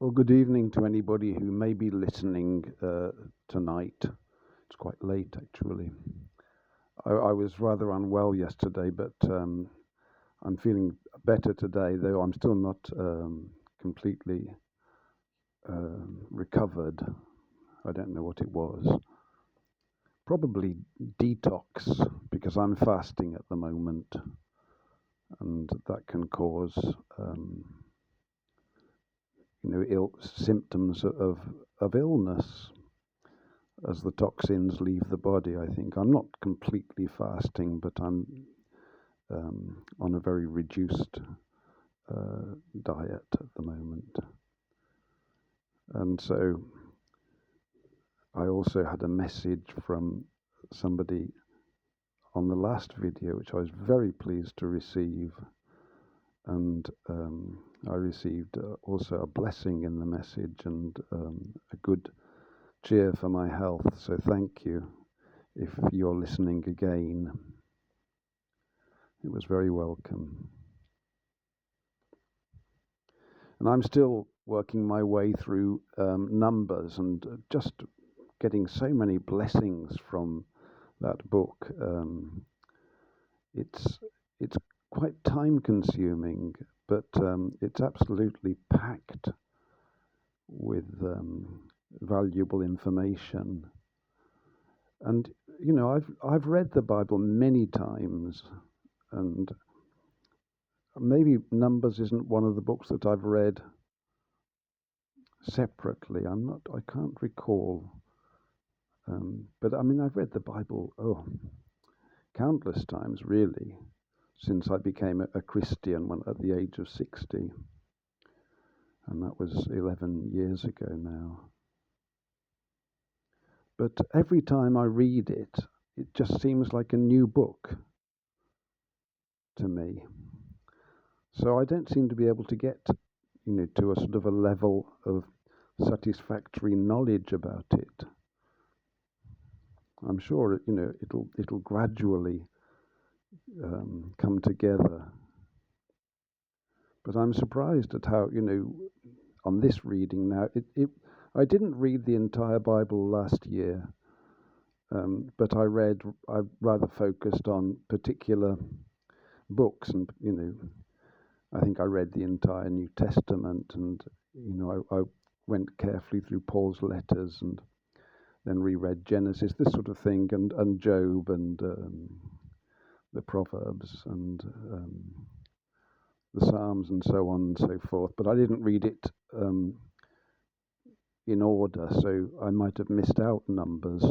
Well, good evening to anybody who may be listening tonight. It's quite late, actually. I was rather unwell yesterday, but I'm feeling better today, though I'm still not completely recovered. I don't know what it was. Probably detox, because I'm fasting at the moment, and that can cause symptoms of illness as the toxins leave the body. I think I'm not completely fasting, but I'm on a very reduced diet at the moment. And so I also had a message from somebody on the last video, which I was very pleased to receive. And I received also a blessing in the message and a good cheer for my health. So thank you if you're listening again. It was very welcome. And I'm still working my way through Numbers and just getting so many blessings from that book. It's quite time consuming, but it's absolutely packed with valuable information. And I've read the Bible many times, and maybe Numbers isn't one of the books that I've read separately. I can't recall. But I mean, I've read the Bible countless times, really, since I became a Christian at the age of 60. And that was 11 years ago now. But every time I read it, it just seems like a new book to me. So I don't seem to be able to get, to a sort of a level of satisfactory knowledge about it. I'm sure, it'll gradually come together. But I'm surprised at how, on this reading now, I didn't read the entire Bible last year, but I rather focused on particular books, and I think I read the entire New Testament, and I went carefully through Paul's letters, and then reread Genesis, this sort of thing, and Job, and the Proverbs, and the Psalms, and so on and so forth. But I didn't read it in order, so I might have missed out Numbers.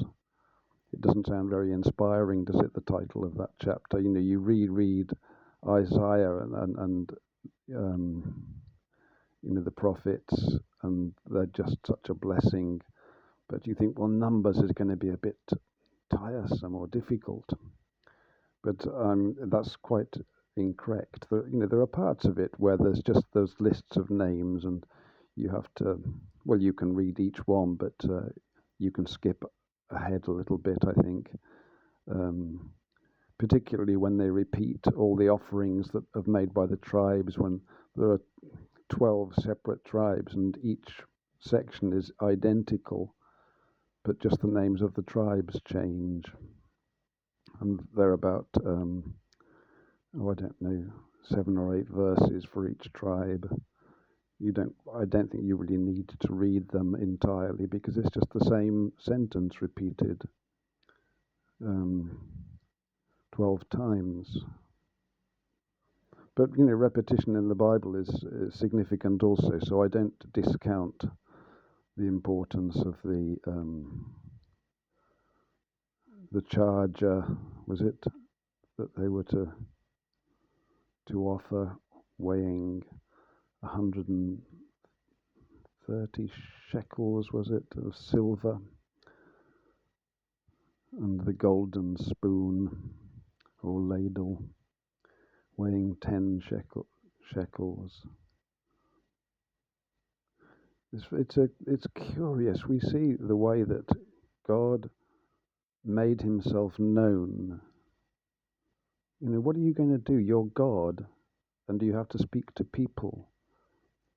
It doesn't sound very inspiring, does it, the title of that chapter? You reread Isaiah and the prophets, and they're just such a blessing. But you think, well, Numbers is going to be a bit tiresome or difficult. But that's quite incorrect. There are parts of it where there's just those lists of names, and you have to, well, you can read each one, but you can skip ahead a little bit, I think. Particularly when they repeat all the offerings that are made by the tribes, when there are 12 separate tribes and each section is identical, but just the names of the tribes change. And they're about, I don't know, 7 or 8 verses for each tribe. I don't think you really need to read them entirely, because it's just the same sentence repeated 12 times. But, repetition in the Bible is significant also, so I don't discount the importance of the charge, was it, that they were to offer, weighing 130 shekels, was it, of silver, and the golden spoon or ladle weighing 10 shekels. It's curious. We see the way that God made himself known. What are you going to do? You're God, and you have to speak to people.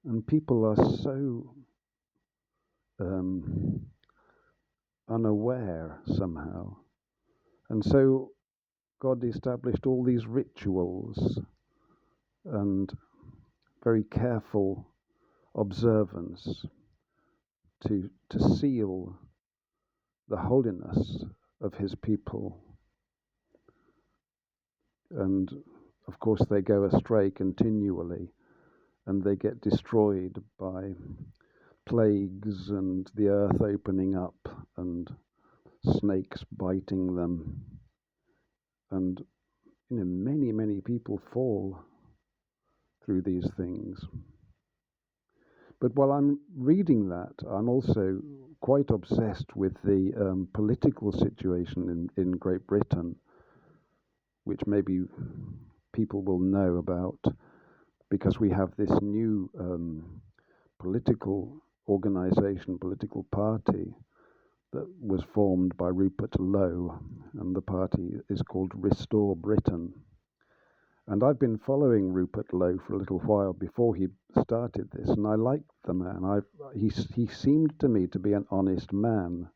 And people are so unaware somehow. And so God established all these rituals and very careful observance to seal the holiness of his people. And of course they go astray continually, and they get destroyed by plagues and the earth opening up and snakes biting them. And many people fall through these things. But while I'm reading that, I'm also quite obsessed with the political situation in Great Britain, which maybe people will know about, because we have this new political organization, political party that was formed by Rupert Lowe, and the party is called Restore Britain. And I've been following Rupert Lowe for a little while before he started this, and I liked the man. He seemed to me to be an honest man,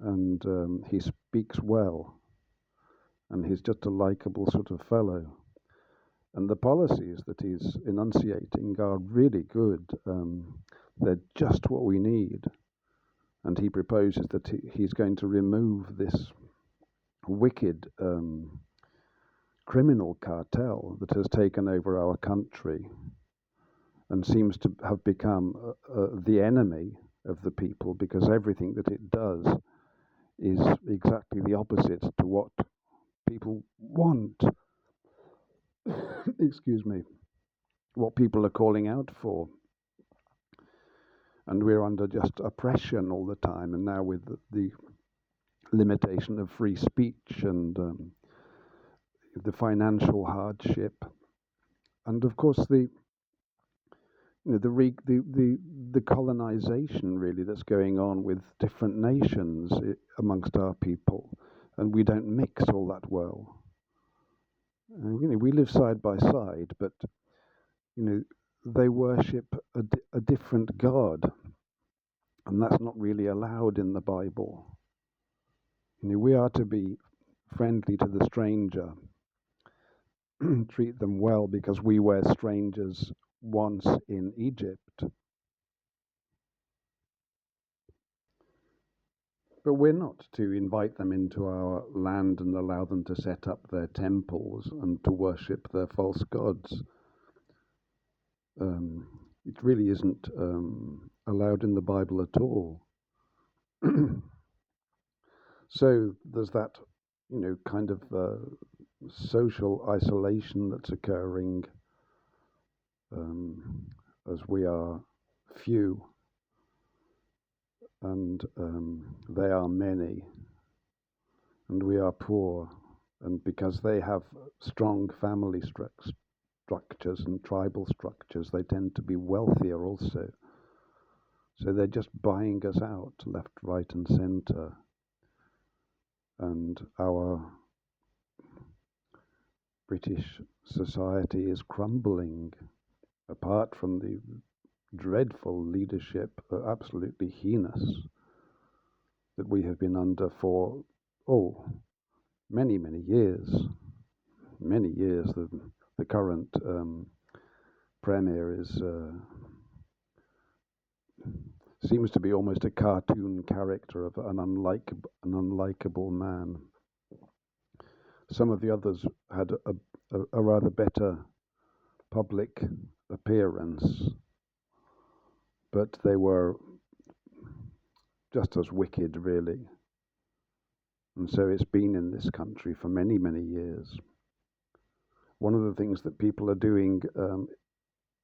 and he speaks well, and he's just a likable sort of fellow. And the policies that he's enunciating are really good. They're just what we need. And he proposes that he's going to remove this wicked criminal cartel that has taken over our country and seems to have become the enemy of the people, because everything that it does is exactly the opposite to what people want. Excuse me. What people are calling out for. And we're under just oppression all the time, and now with the limitation of free speech and the financial hardship, and of course the colonization really that's going on with different nations amongst our people, and we don't mix all that well. We live side by side, but they worship a different God, and that's not really allowed in the Bible. We are to be friendly to the stranger, treat them well, because we were strangers once in Egypt. But we're not to invite them into our land and allow them to set up their temples and to worship their false gods. It really isn't allowed in the Bible at all. So there's that, kind of social isolation that's occurring as we are few and they are many, and we are poor, and because they have strong family structures and tribal structures, they tend to be wealthier also. So they're just buying us out left, right, and center. And our British society is crumbling, apart from the dreadful leadership, absolutely heinous, that we have been under for, many, many years. Many years. The current Premier seems to be almost a cartoon character of an unlikable man. Some of the others had a rather better public appearance, but they were just as wicked, really. And so it's been in this country for many, many years. One of the things that people are doing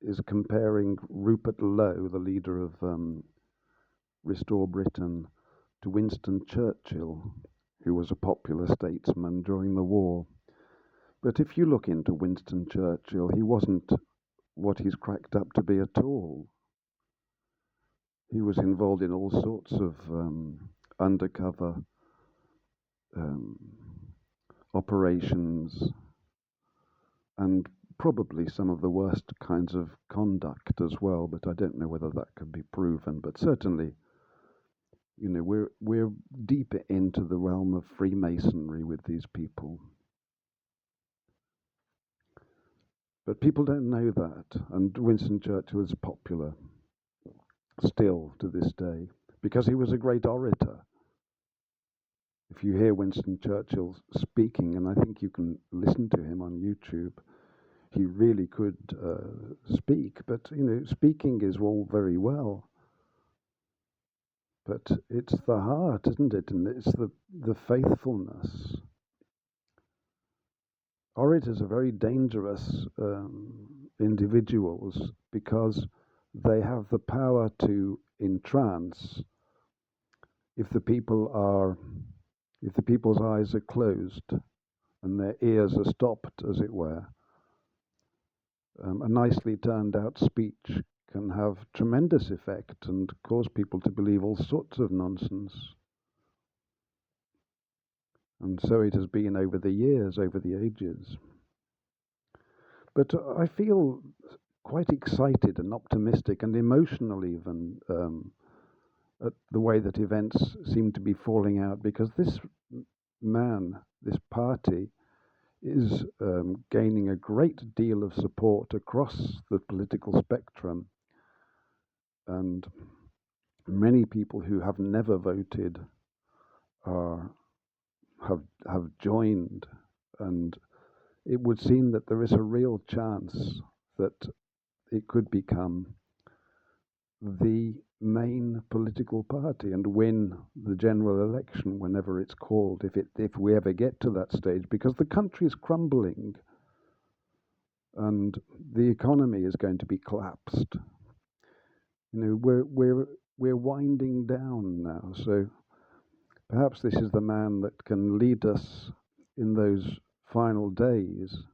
is comparing Rupert Lowe, the leader of Restore Britain, to Winston Churchill, who was a popular statesman during the war. But if you look into Winston Churchill, he wasn't what he's cracked up to be at all. He was involved in all sorts of undercover operations and probably some of the worst kinds of conduct as well, but I don't know whether that can be proven. But certainly, we're deeper into the realm of Freemasonry with these people. But people don't know that, and Winston Churchill is popular still to this day because he was a great orator. If you hear Winston Churchill speaking, and I think you can listen to him on YouTube, he really could speak. But speaking is all very well, but it's the heart, isn't it? And it's the faithfulness. Orators are very dangerous individuals because they have the power to entrance if the people's eyes are closed and their ears are stopped, as it were. A nicely turned out speech can have tremendous effect and cause people to believe all sorts of nonsense. And so it has been over the years, over the ages. But I feel quite excited and optimistic and emotional even at the way that events seem to be falling out, because this party, is gaining a great deal of support across the political spectrum, and many people who have never voted have joined, and it would seem that there is a real chance that it could become the main political party and win the general election whenever it's called, if we ever get to that stage, because the country is crumbling and the economy is going to be collapsed. We're winding down now, so perhaps this is the man that can lead us in those final days.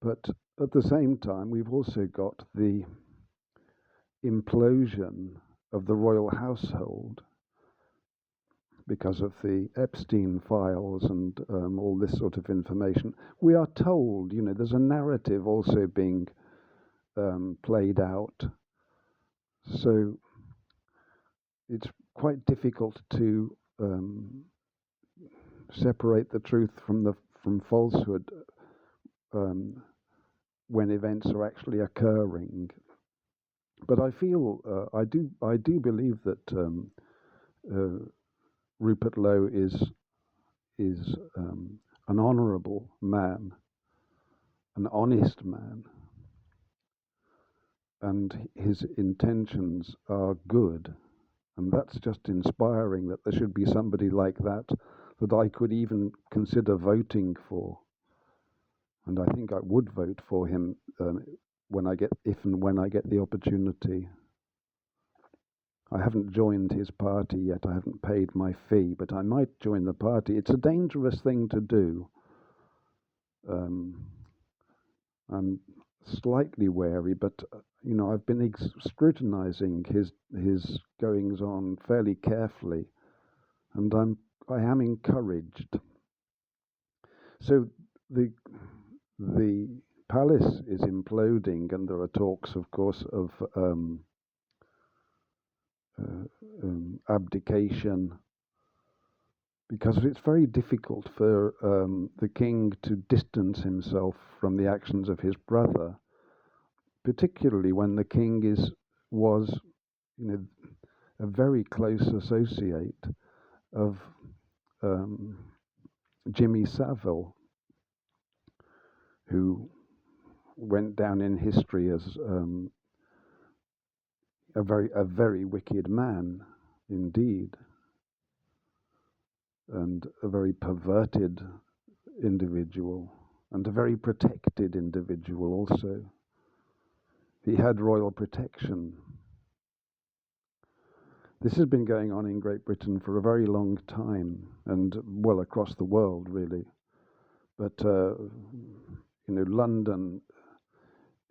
But at the same time, we've also got the implosion of the royal household because of the Epstein files and all this sort of information. We are told, there's a narrative also being played out. So it's quite difficult to separate the truth from falsehood when events are actually occurring. But I feel I do believe that Rupert Lowe is an honourable man, an honest man, and his intentions are good, and that's just inspiring that there should be somebody like that I could even consider voting for, and I think I would vote for him if and when I get the opportunity. I haven't joined his party yet. I haven't paid my fee, but I might join the party. It's a dangerous thing to do. I'm slightly wary, but I've been scrutinizing his goings on fairly carefully, and I am encouraged. So the palace is imploding, and there are talks, of course, of abdication, because it's very difficult for the king to distance himself from the actions of his brother, particularly when the king was a very close associate of Jimmy Savile, who went down in history as a very wicked man indeed, and a very perverted individual, and a very protected individual also. He had royal protection. This has been going on in Great Britain for a very long time, and well across the world really. But London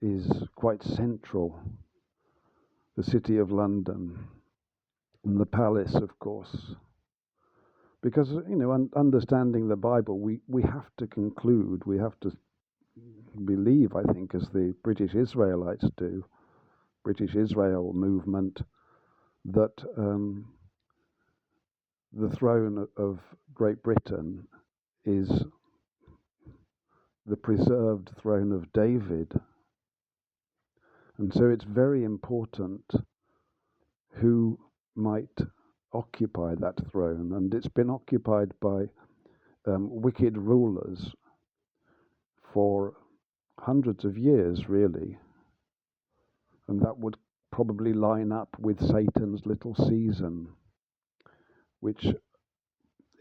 is quite central. The city of London, and the palace, of course. Because understanding the Bible, we have to conclude, we have to believe, I think, as the British Israelites do, British Israel movement, that the throne of Great Britain is the preserved throne of David. And so it's very important who might occupy that throne. And it's been occupied by wicked rulers for hundreds of years, really. And that would probably line up with Satan's little season, which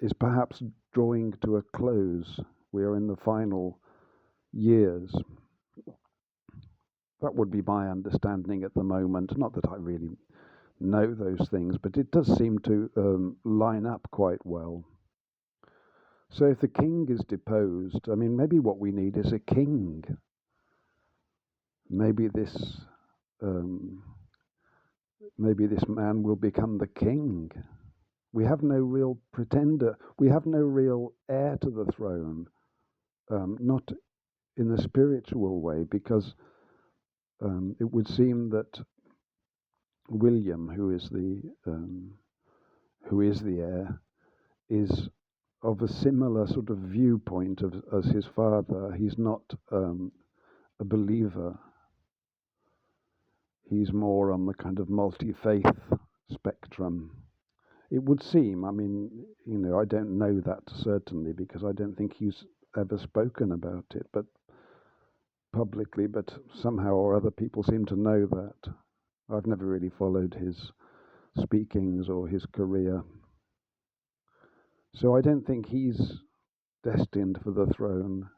is perhaps drawing to a close. We are in the final years. That would be my understanding at the moment. Not that I really know those things, but it does seem to line up quite well. So if the king is deposed, I mean, maybe what we need is a king. Maybe this man will become the king. We have no real pretender. We have no real heir to the throne, not in a spiritual way, because it would seem that William, who is the heir, is of a similar sort of viewpoint as his father. He's not a believer. He's more on the kind of multi-faith spectrum. It would seem, I mean, I don't know that certainly because I don't think he's ever spoken about it, but publicly, but somehow or other people seem to know that. I've never really followed his speakings or his career. So I don't think he's destined for the throne.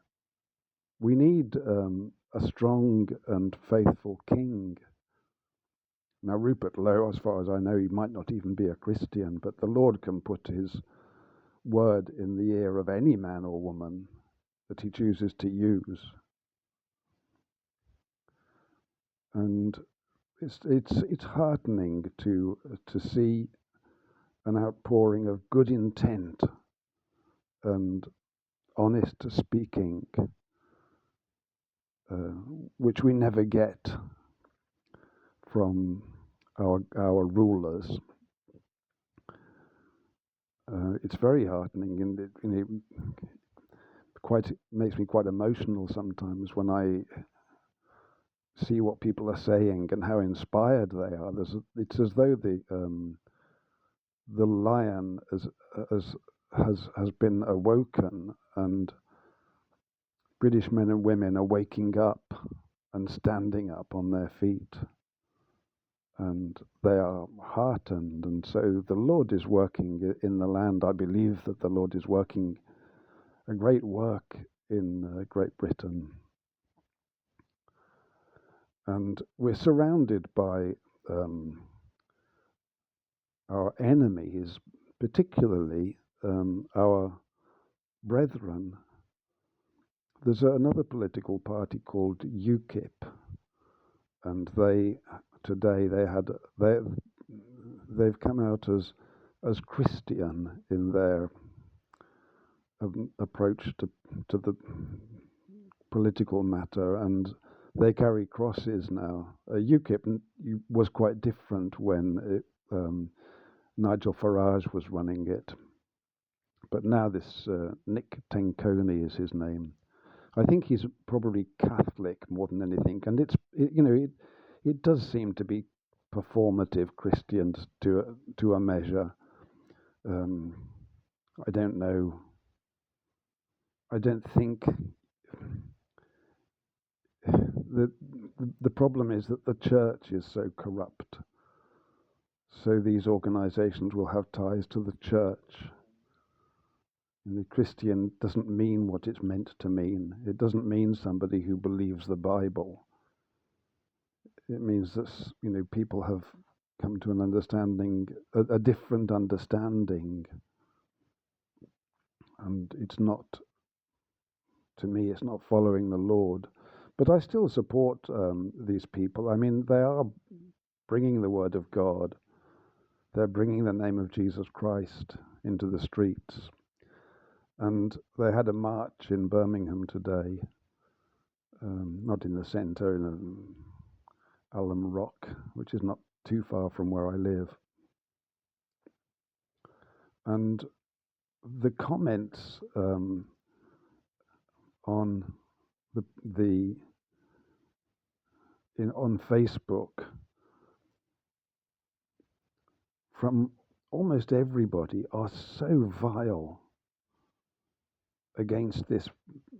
We need a strong and faithful king. Now, Rupert Lowe, as far as I know, he might not even be a Christian, but the Lord can put his word in the ear of any man or woman that he chooses to use. And it's heartening to see an outpouring of good intent and honest speaking, which we never get from our rulers. It's very heartening, and it makes me quite emotional sometimes when I see what people are saying and how inspired they are. It's as though the lion has been awoken, and British men and women are waking up and standing up on their feet, and they are heartened. And so the Lord is working in the land. I believe that the Lord is working a great work in Great Britain. And we're surrounded by our enemies, particularly our brethren. There's another political party called UKIP, and they've come out as Christian in their approach to the political matter, and they carry crosses now. UKIP was quite different when Nigel Farage was running it, but now this Nick Tenconi is his name. I think he's probably Catholic more than anything, and it does seem to be performative Christian to a measure. I don't know. I don't think the problem is that the church is so corrupt. So these organizations will have ties to the church. And the Christian doesn't mean what it's meant to mean. It doesn't mean somebody who believes the Bible. It means that people have come to an understanding, a different understanding, and it's not. To me, it's not following the Lord. But I still support these people. I mean, they are bringing the word of God. They're bringing the name of Jesus Christ into the streets. And they had a march in Birmingham today not in the centre, in Alum Rock, which is not too far from where I live. And the comments on on Facebook from almost everybody are so vile against this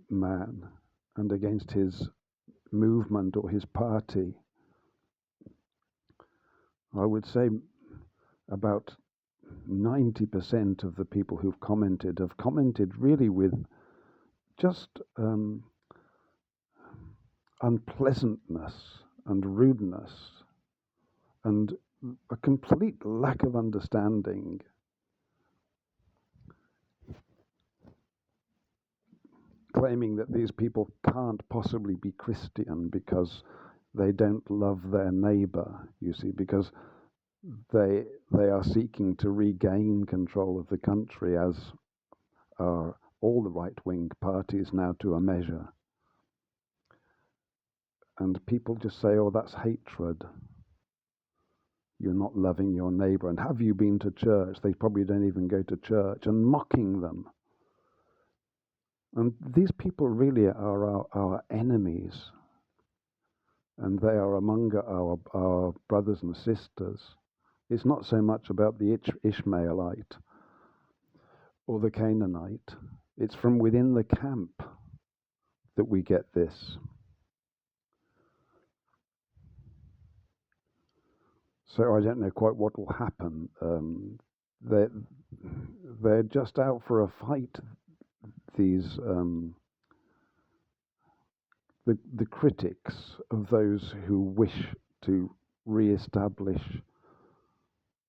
man and against his movement or his party. I would say about 90% of the people who've commented have commented really with just unpleasantness and rudeness and a complete lack of understanding. Claiming that these people can't possibly be Christian because they don't love their neighbor, you see, because they are seeking to regain control of the country, as are all the right-wing parties now to a measure. And people just say, oh, that's hatred. You're not loving your neighbor. And have you been to church? They probably don't even go to church, and mocking them. And these people really are our enemies. And they are among our brothers and sisters. It's not so much about the Ishmaelite or the Canaanite. It's from within the camp that we get this. So I don't know quite what will happen. They're just out for a fight, these the critics of those who wish to re-establish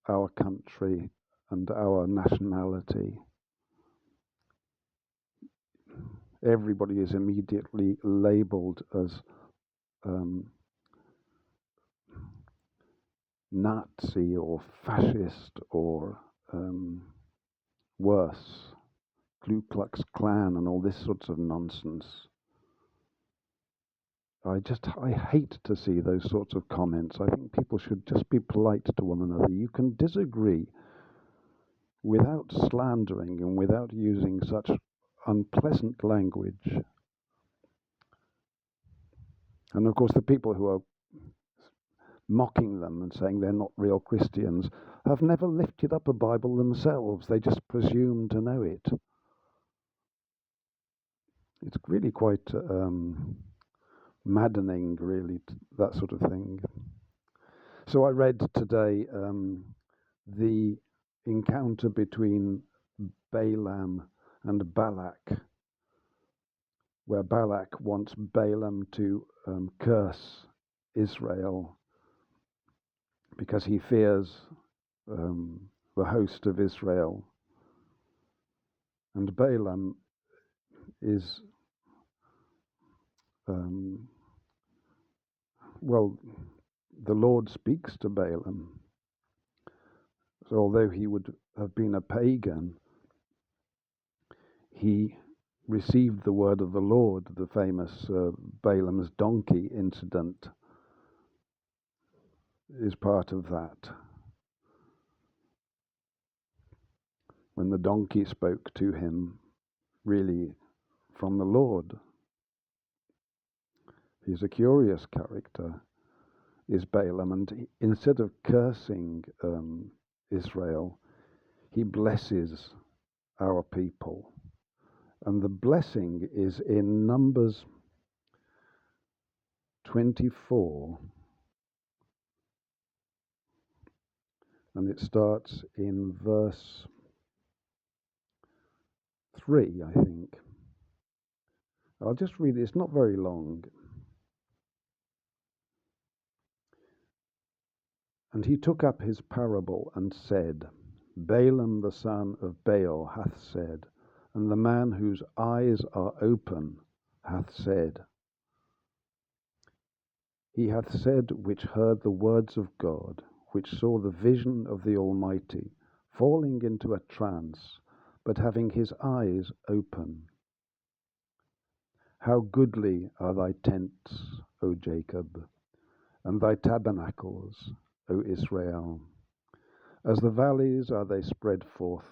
our country and our nationality. Everybody is immediately labelled as Nazi or fascist or worse, Ku Klux Klan and all this sorts of nonsense. I hate to see those sorts of comments. I think people should just be polite to one another. You can disagree without slandering and without using such unpleasant language. And of course, the people who are mocking them and saying they're not real Christians have never lifted up a Bible themselves. They just presume to know it. It's really quite maddening, really, that sort of thing. So I read today the encounter between Balaam and Balak, where Balak wants Balaam to curse Israel because he fears the host of Israel. And Balaam is, the Lord speaks to Balaam. So although he would have been a pagan, he received the word of the Lord. The famous Balaam's donkey incident is part of that. When the donkey spoke to him, really from the Lord. He's a curious character, is Balaam, and instead of cursing Israel, he blesses our people. And the blessing is in Numbers 24, and it starts in verse 3, I think. I'll just read it. It's not very long. And he took up his parable and said, Balaam the son of Beor hath said, and the man whose eyes are open hath said. He hath said, which heard the words of God, which saw the vision of the Almighty, falling into a trance, but having his eyes open. How goodly are thy tents, O Jacob, and thy tabernacles, O Israel. As the valleys are they spread forth,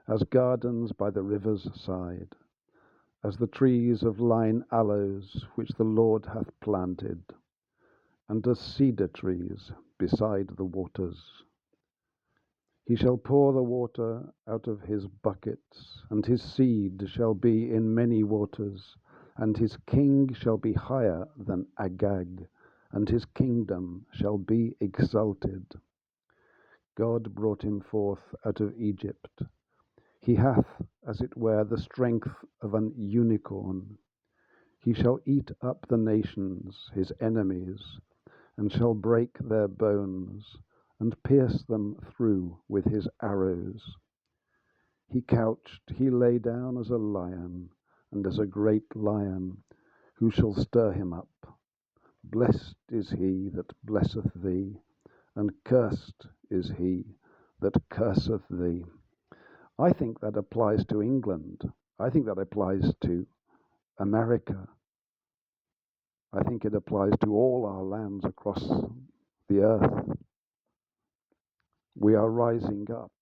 as gardens by the river's side, as the trees of line aloes which the Lord hath planted, and as cedar trees beside the waters. He shall pour the water out of his buckets, and his seed shall be in many waters, and his king shall be higher than Agag, and his kingdom shall be exalted. God brought him forth out of Egypt. He hath, as it were, the strength of an unicorn. He shall eat up the nations, his enemies, and shall break their bones, and pierce them through with his arrows. He couched, he lay down as a lion, and as a great lion, who shall stir him up? Blessed is he that blesseth thee, and cursed is he that curseth thee. I think that applies to England. I think that applies to America. I think it applies to all our lands across the earth. We are rising up.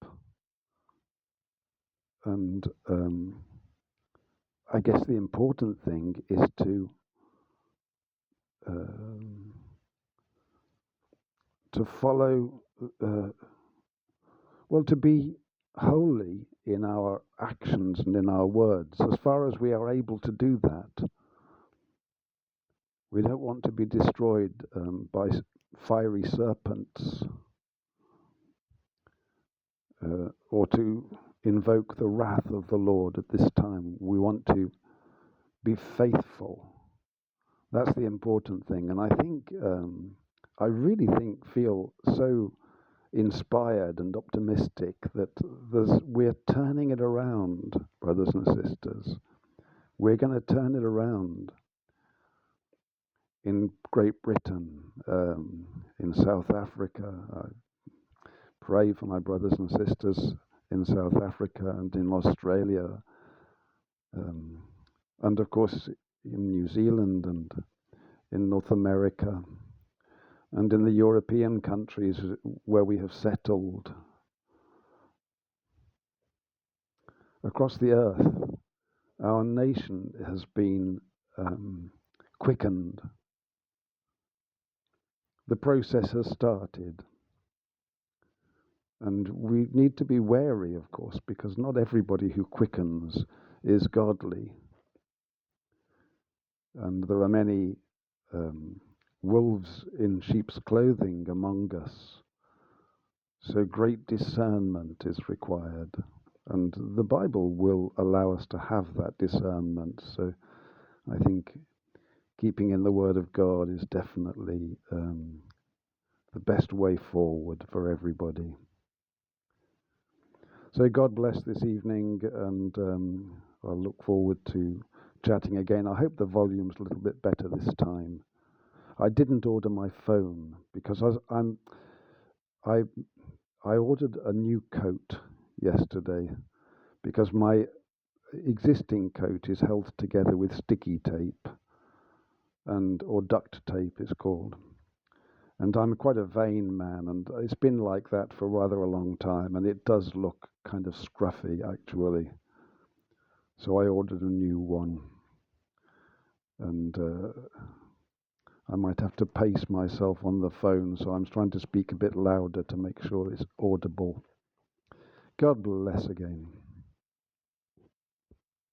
And I guess the important thing is to follow, to be holy in our actions and in our words, as far as we are able to do that. We don't want to be destroyed by fiery serpents, or to invoke the wrath of the Lord at this time. We want to be faithful. That's the important thing. And I think, I really feel so inspired and optimistic that we're turning it around, brothers and sisters. We're going to turn it around in Great Britain, in South Africa. I pray for my brothers and sisters in South Africa and in Australia, and of course in New Zealand and in North America, and in the European countries where we have settled. Across the earth, our nation has been quickened. The process has started. And we need to be wary, of course, because not everybody who quickens is godly. And there are many wolves in sheep's clothing among us. So great discernment is required. And the Bible will allow us to have that discernment. So I think keeping in the Word of God is definitely the best way forward for everybody. So God bless this evening, and I'll look forward to chatting again. I hope the volume's a little bit better this time. I didn't order my phone because I ordered a new coat yesterday because my existing coat is held together with sticky tape or duct tape it's called. And I'm quite a vain man, and it's been like that for rather a long time, and it does look kind of scruffy actually. So I ordered a new one, and I might have to pace myself on the phone, so I'm trying to speak a bit louder to make sure it's audible. God bless again.